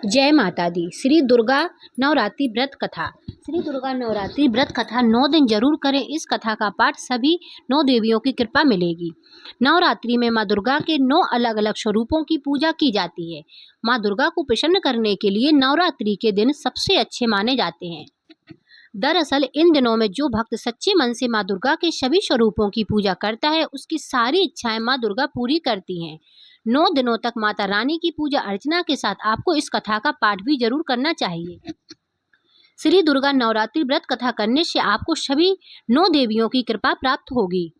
जय माता दी। श्री दुर्गा नवरात्रि व्रत कथा। श्री दुर्गा नवरात्रि व्रत कथा 9 दिन जरूर करें। इस कथा का पाठ सभी 9 देवियों की कृपा मिलेगी। नवरात्रि में माँ दुर्गा के 9 अलग अलग स्वरूपों की पूजा की जाती है। माँ दुर्गा को प्रसन्न करने के लिए नवरात्रि के दिन सबसे अच्छे माने जाते हैं। दरअसल इन दिनों में जो भक्त सच्चे मन से माँ दुर्गा के सभी स्वरूपों की पूजा करता है, उसकी सारी इच्छाएं माँ दुर्गा पूरी करती हैं। 9 दिनों तक माता रानी की पूजा अर्चना के साथ आपको इस कथा का पाठ भी जरूर करना चाहिए। श्री दुर्गा नवरात्रि व्रत कथा करने से आपको सभी 9 देवियों की कृपा प्राप्त होगी।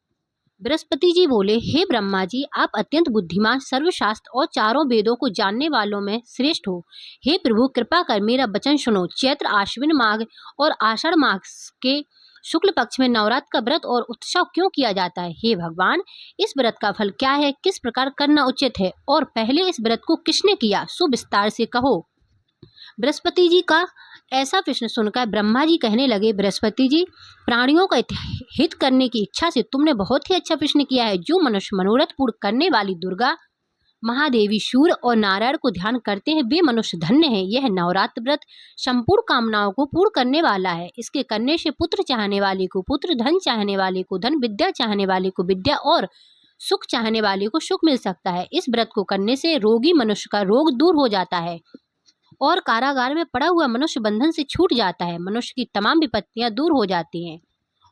बृहस्पति जी बोले, हे ब्रह्मा जी, आप अत्यंत बुद्धिमान, सर्वशास्त्र और चारों वेदों को जानने वालों में श्रेष्ठ हो। हे प्रभु, कृपा कर मेरा वचन सुनो। चैत्र आश्विन माघ और आषाढ़ मास के शुक्ल पक्ष में नवरात्र का व्रत और उत्सव क्यों किया जाता है? हे भगवान, इस व्रत का फल क्या है? किस प्रकार करना उचित है? और पहले इस व्रत को किसने किया? सुविस्तार से कहो। बृहस्पति जी का ऐसा प्रश्न सुनकर ब्रह्मा जी कहने लगे, बृहस्पति जी, प्राणियों का हित करने की इच्छा से तुमने बहुत ही अच्छा प्रश्न किया है। जो मनुष्य मनोरथ पूर्ण करने वाली दुर्गा, महादेवी, सूर्य और नारायण को ध्यान करते हैं, वे मनुष्य धन्य है। यह नवरात्र व्रत संपूर्ण कामनाओं को पूर्ण करने वाला है। इसके करने से पुत्र चाहने वाले को पुत्र, धन चाहने वाले को धन, विद्या चाहने वाले को विद्या और सुख चाहने वाले को सुख मिल सकता है। इस व्रत को करने से रोगी मनुष्य का रोग दूर हो जाता है और कारागार में पड़ा हुआ मनुष्य बंधन से छूट जाता है। मनुष्य की तमाम विपत्तियां दूर हो जाती हैं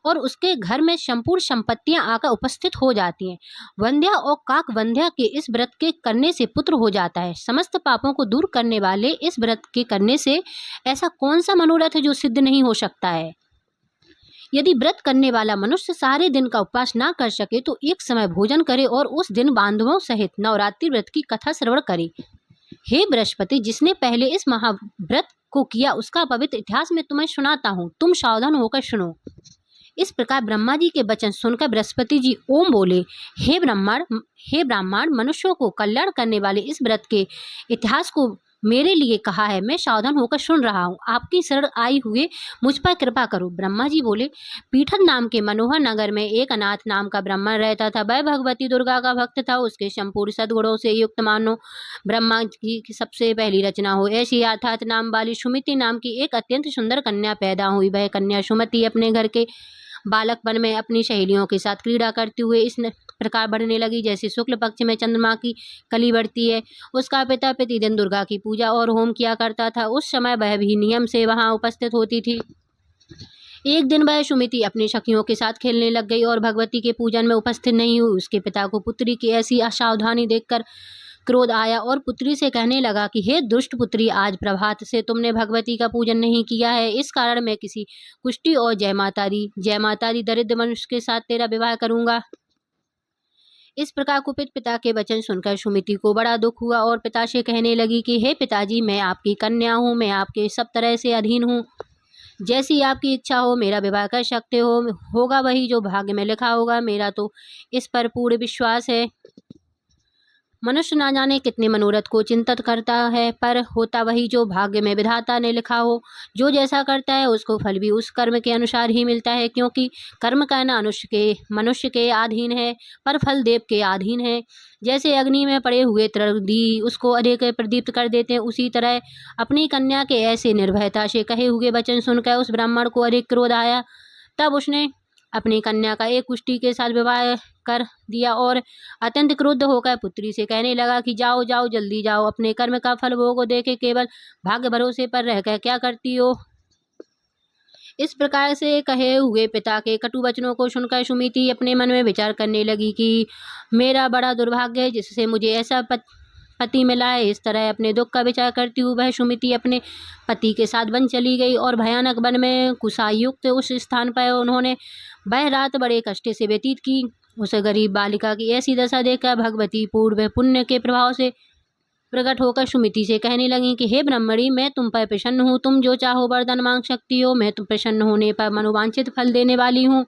और उसके घर में संपूर्ण संपत्तियां आकर उपस्थित हो जाती हैं। वंध्या और काक वंध्या के इस व्रत के करने से पुत्र हो जाता है। समस्त पापों को दूर करने वाले इस व्रत के करने से ऐसा कौन सा मनोरथ है जो सिद्ध नहीं हो सकता है? यदि व्रत करने वाला मनुष्य सारे दिन का उपवास ना कर सके तो एक समय भोजन करे और उस दिन बांधवों सहित नवरात्रि व्रत की कथा श्रवण करे। हे बृहस्पति, जिसने पहले इस महाव्रत को किया उसका पवित्र इतिहास मैं तुम्हें सुनाता हूँ, तुम सावधान होकर सुनो। इस प्रकार ब्रह्मा जी के वचन सुनकर बृहस्पति जी ओम बोले, हे ब्राह्मण, मनुष्यों को कल्याण करने वाले इस व्रत के इतिहास को मेरे लिए कहा है, मैं सावधान होकर सुन रहा हूँ। आपकी शरण आई हुए मुझ पर कृपा करो। ब्रह्मा जी बोले, पीठन नाम के मनोहर नगर में एक अनाथ नाम का ब्राह्मण रहता था। वह भगवती दुर्गा का भक्त था। उसके संपूर्ण सद्गुणों से युक्त मानो ब्रह्मा जी की सबसे पहली रचना हो ऐसी अर्थात नाम वाली सुमति नाम की एक अत्यंत सुंदर कन्या पैदा हुई। वह कन्या सुमति अपने घर के बालकपन में अपनी सहेलियों के साथ क्रीड़ा करते हुए इस प्रकार बढ़ने लगी जैसे शुक्ल पक्ष में चंद्रमा की कली बढ़ती है। उसका पिता प्रतिदिन दुर्गा की पूजा और होम किया करता था। उस समय वह भी नियम से वहां उपस्थित होती थी। एक दिन वह सुमिति अपनी सखियों के साथ खेलने लग गई और भगवती के पूजन में उपस्थित नहीं हुई। उसके पिता को पुत्री की ऐसी असावधानी देखकर क्रोध आया और पुत्री से कहने लगा कि हे दुष्ट पुत्री, आज प्रभात से तुमने भगवती का पूजन नहीं किया है। इस कारण मैं किसी कुष्टी और जय माता दी दरिद्र मनुष्य के साथ तेरा विवाह करूंगा। इस प्रकार कुपित पिता के वचन सुनकर सुमिति को बड़ा दुख हुआ और पिता से कहने लगी कि हे पिताजी, मैं आपकी कन्या हूँ, मैं आपके सब तरह से अधीन हूँ। जैसी आपकी इच्छा हो मेरा विवाह कर सकते हो। होगा वही जो भाग्य में लिखा होगा। मेरा तो इस पर पूर्ण विश्वास है। मनुष्य ना जाने कितने मनोरथ को चिंतित करता है, पर होता वही जो भाग्य में विधाता ने लिखा हो। जो जैसा करता है उसको फल भी उस कर्म के अनुसार ही मिलता है, क्योंकि कर्म करना मनुष्य के अधीन है, पर फल देव के अधीन है। जैसे अग्नि में पड़े हुए तृण उसको अधिक प्रदीप्त कर देते हैं, उसी तरह अपनी कन्या के ऐसे निर्भयता से कहे हुए वचन सुनकर उस ब्राह्मण को अधिक क्रोध आया। तब उसने अपनी कन्या का एक कुष्टी के साथ विवाह कर दिया और अत्यंत क्रुद्ध होकर पुत्री से कहने लगा कि जाओ जाओ, जल्दी जाओ, अपने कर्म का फल भोग देके केवल भाग्य भरोसे पर रहकर क्या करती हो। इस प्रकार से कहे हुए पिता के कटु वचनों को सुनकर सुमिति अपने मन में विचार करने लगी कि मेरा बड़ा दुर्भाग्य है जिससे मुझे ऐसा पति मिला है। इस तरह अपने दुख का विचार करती हुई वह सुमिति अपने पति के साथ वन चली गई और भयानक वन में कुशायुक्त उस स्थान पर उन्होंने वह रात बड़े कष्ट से व्यतीत की। उस गरीब बालिका की ऐसी दशा देखकर भगवती पूर्व पुण्य के प्रभाव से प्रकट होकर सुमिति से कहने लगी कि हे ब्रह्मणी, मैं तुम पर प्रसन्न हूँ। तुम जो चाहो वरदान मांग सकती हो। मैं तुम प्रसन्न होने पर मनोवांछित फल देने वाली हूँ।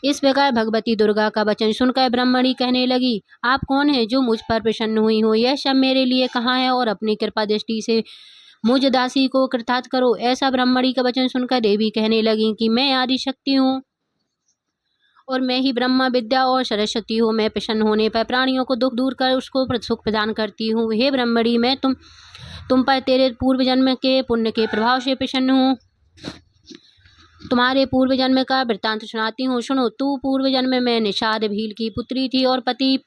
इस प्रकार भगवती दुर्गा का वचन सुनकर ब्रह्मणी कहने लगी, आप कौन है जो मुझ पर प्रसन्न हुई हो? यह सब मेरे लिए कहाँ है और अपनी कृपा दृष्टि से मुझ दासी को कृतार्थ करो। ऐसा ब्रह्मणी का वचन सुनकर देवी कहने लगी कि मैं आदि शक्ति हूँ और मैं ही ब्रह्मा विद्या और सरस्वती हूँ। मैं प्रसन्न होने पर प्राणियों को दुख दूर कर उसको सुख प्रदान करती हूँ। हे ब्रह्मणी, मैं तुम पर तेरे पूर्व जन्म के पुण्य के प्रभाव से प्रसन्न हूँ। तुम्हारे पूर्व जन्म का वृत्तांत सुनाती हूँ, सुनो। तू पूर्व जन्म में निषाद भील की पुत्री थी और पति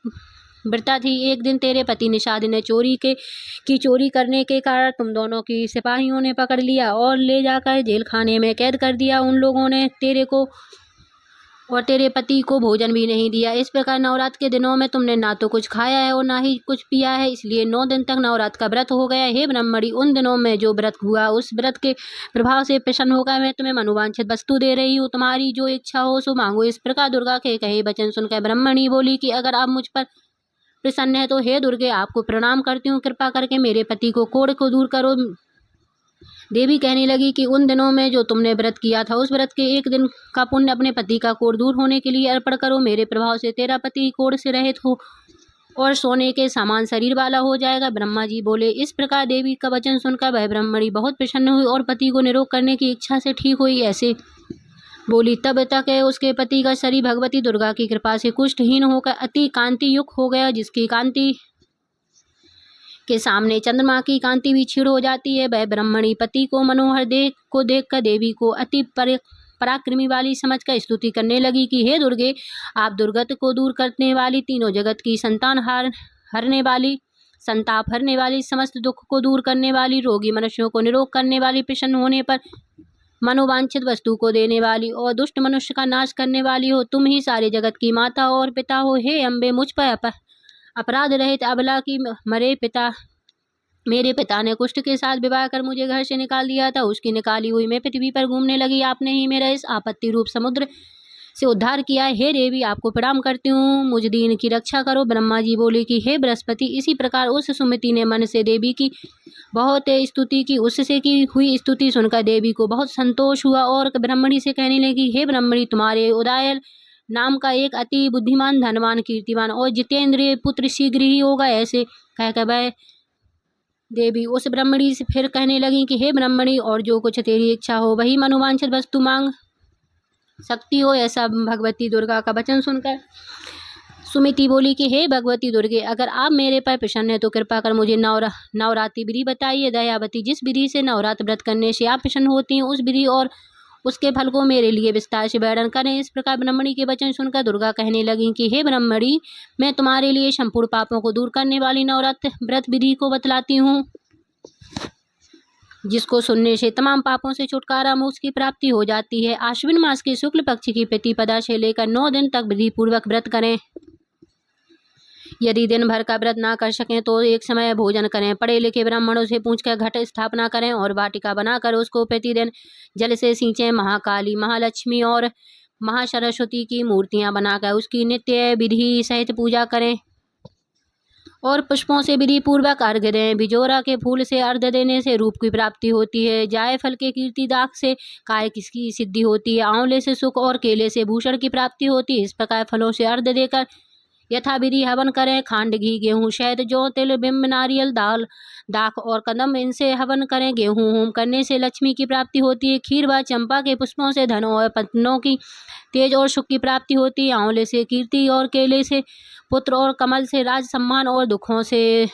व्रता थी। एक दिन तेरे पति निषाद ने चोरी करने के कारण तुम दोनों की सिपाहियों ने पकड़ लिया और ले जाकर जेल खाने में कैद कर दिया। उन लोगों ने तेरे पति को भोजन भी नहीं दिया। इस प्रकार नवरात्र के दिनों में तुमने ना तो कुछ खाया है और ना ही कुछ पिया है, इसलिए 9 दिन तक नवरात्र का व्रत हो गया। हे ब्रह्मणी, उन दिनों में जो व्रत हुआ उस व्रत के प्रभाव से प्रसन्न होकर मैं तुम्हें मनोवांछित वस्तु दे रही हूँ। तुम्हारी जो इच्छा हो सो मांगो। इस प्रकार दुर्गा के कहे वचन सुनकर ब्रह्मणी बोली कि अगर आप मुझ पर प्रसन्न है तो हे दुर्गे, आपको प्रणाम करती हूँ। कृपा करके मेरे पति को कोढ़ को दूर करो। देवी कहने लगी कि उन दिनों में जो तुमने व्रत किया था उस व्रत के एक दिन का पुण्य अपने पति का कोढ़ दूर होने के लिए अर्पण करो। मेरे प्रभाव से तेरा पति कोढ़ से रहित हो और सोने के समान शरीर वाला हो जाएगा। ब्रह्मा जी बोले। इस प्रकार देवी का वचन सुनकर वह ब्रह्मणी बहुत प्रसन्न हुई और पति को निरोग करने की इच्छा से ठीक हुई। ऐसे बोली तब तक उसके पति का शरीर भगवती दुर्गा की कृपा से कुष्ठहीन होकर अति कांति युक्त हो गया, जिसकी कांति के सामने चंद्रमा की कांति भी क्षीण हो जाती है। वह ब्रह्मणी पति को मनोहर देह को देखकर देवी को अति पराक्रमी वाली समझकर स्तुति करने लगी कि हे दुर्गे, आप दुर्गत को दूर करने वाली, तीनों जगत की संताप हरने वाली, समस्त दुख को दूर करने वाली, रोगी मनुष्यों को निरोग करने वाली, प्रसन्न होने पर मनोवांछित वस्तु को देने वाली और दुष्ट मनुष्य का नाश करने वाली हो। तुम ही सारे जगत की माता और पिता हो। हे अम्बे, मुझ पर अपराध रहित अबला की मेरे पिता ने कुष्ठ के साथ विवाह कर मुझे घर से निकाल दिया था। उसकी निकाली हुई मैं पृथ्वी पर घूमने लगी। आपने ही मेरा इस आपत्ति रूप समुद्र से उद्धार किया है। हे देवी, आपको प्रणाम करती हूँ, मुझ दीन की रक्षा करो। ब्रह्मा जी बोले कि हे बृहस्पति, इसी प्रकार उस सुमति ने मन से देवी की बहुत स्तुति की। उससे की हुई स्तुति सुनकर देवी को बहुत संतोष हुआ और ब्रह्मणी से कहने लगी, हे ब्रह्मणी, तुम्हारे उदयन नाम का एक अति बुद्धिमान, धनवान, कीर्तिमान और जितेंद्रिय पुत्र शीघ्र ही होगा। ऐसे कहकर वह देवी उस ब्रह्मणी से फिर कहने लगी कि हे ब्रह्मणी, और जो कुछ तेरी इच्छा हो वही मनोवांछित वस्तु मांग सकती हो। ऐसा भगवती दुर्गा का वचन सुनकर सुमति बोली कि हे भगवती दुर्गे, अगर आप मेरे पर प्रसन्न है तो कृपा कर मुझे नवरात्रि विधि बताइए। दयावती, जिस विधि से नवरात्र व्रत करने से आप प्रसन्न होती हैं उस विधि और उसके फल को मेरे लिए विस्तार से वर्णन करें। इस प्रकार ब्रह्मणी के वचन सुनकर दुर्गा कहने लगी कि हे ब्रह्मणी, मैं तुम्हारे लिए संपूर्ण पापों को दूर करने वाली नवरात्र व्रत विधि को बतलाती हूँ, जिसको सुनने से तमाम पापों से छुटकारा, मोक्ष की प्राप्ति हो जाती है। आश्विन मास के शुक्ल पक्ष की प्रतिपदा से लेकर 9 दिन तक विधि पूर्वक व्रत करें। यदि दिन भर का व्रत ना कर सकें तो एक समय भोजन करें। पढ़े लिखे ब्राह्मणों से पूछकर घट स्थापना करें और वाटिका बनाकर उसको प्रतिदिन जल से सींचें। महाकाली, महालक्ष्मी और महासरस्वती की मूर्तियां बनाकर उसकी नित्य विधि सहित पूजा करें और पुष्पों से विधि पूर्वक अर्घ्य दें। बिजोरा के फूल से अर्घ्य देने से रूप की प्राप्ति होती है। जायफल के कीर्ति दाग से काय की सिद्धि होती है। आंवले से सुख और केले से भूषण की प्राप्ति होती है। इस प्रकार फलों से अर्घ्य देकर यथाविधि हवन करें। खांड, घी, गेहूँ, शहद, जौ, तिल, बिंब, नारियल, दाल, दाख और कदम, इनसे हवन करें। गेहूँ होम करने से लक्ष्मी की प्राप्ति होती है। खीर व चंपा के पुष्पों से धन और पत्नों की तेज और सुख की प्राप्ति होती है। आंवले से कीर्ति और केले से पुत्र और कमल से राज सम्मान और दुखों से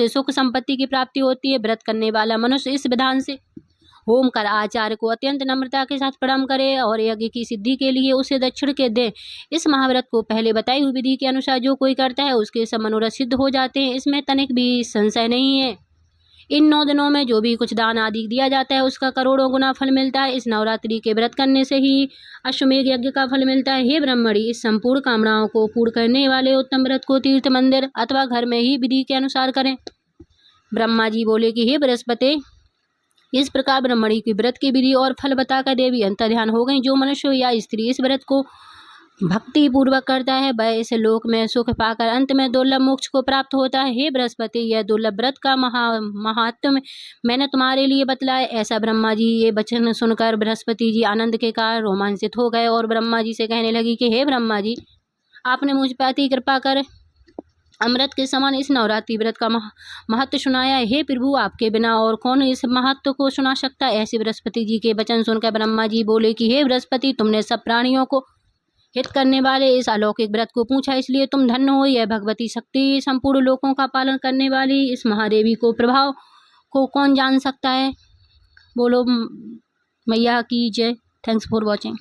सुख संपत्ति की प्राप्ति होती है। व्रत करने वाला मनुष्य इस विधान से होम कर आचार्य को अत्यंत नम्रता के साथ प्रणाम करे और यज्ञ की सिद्धि के लिए उसे दक्षिण के दे। इस महाव्रत को पहले बताई हुई विधि के अनुसार जो कोई करता है उसके सब मनोरथ सिद्ध हो जाते हैं, इसमें तनिक भी संशय नहीं है। इन 9 दिनों में जो भी कुछ दान आदि दिया जाता है उसका करोड़ों गुना फल मिलता है। इस नवरात्रि के व्रत करने से ही अश्वमेघ यज्ञ का फल मिलता है। हे ब्रह्मणी, इस संपूर्ण कामनाओं को पूर्ण करने वाले उत्तम व्रत को तीर्थ, मंदिर अथवा घर में ही विधि के अनुसार करें। ब्रह्मा जी बोले कि हे बृहस्पति, इस प्रकार ब्रह्मणी की व्रत की विधि और फल बताकर देवी अंतर्ध्यान हो गई। जो मनुष्य या स्त्री इस व्रत को भक्ति पूर्वक करता है वह इस लोक में सुख पाकर अंत में दुर्लभ मोक्ष को प्राप्त होता है। हे बृहस्पति, यह दुर्लभ व्रत का महात्म्य मैंने तुम्हारे लिए बतलाया। ऐसा ब्रह्मा जी ये वचन सुनकर बृहस्पति जी आनंद के कारण रोमांचित हो गए और ब्रह्मा जी से कहने लगी कि हे ब्रह्मा जी, आपने मुझ पर अति कृपा कर अमृत के समान इस नवरात्रि व्रत का महत्व सुनाया। हे प्रभु, आपके बिना और कौन इस महत्व को सुना सकता है। ऐसे बृहस्पति जी के वचन सुनकर ब्रह्मा जी बोले कि हे बृहस्पति, तुमने सब प्राणियों को हित करने वाले इस अलौकिक व्रत को पूछा, इसलिए तुम धन्य हो। यह भगवती शक्ति संपूर्ण लोकों का पालन करने वाली इस महादेवी को प्रभाव को कौन जान सकता है। बोलो मैया की जय। Thanks for watching.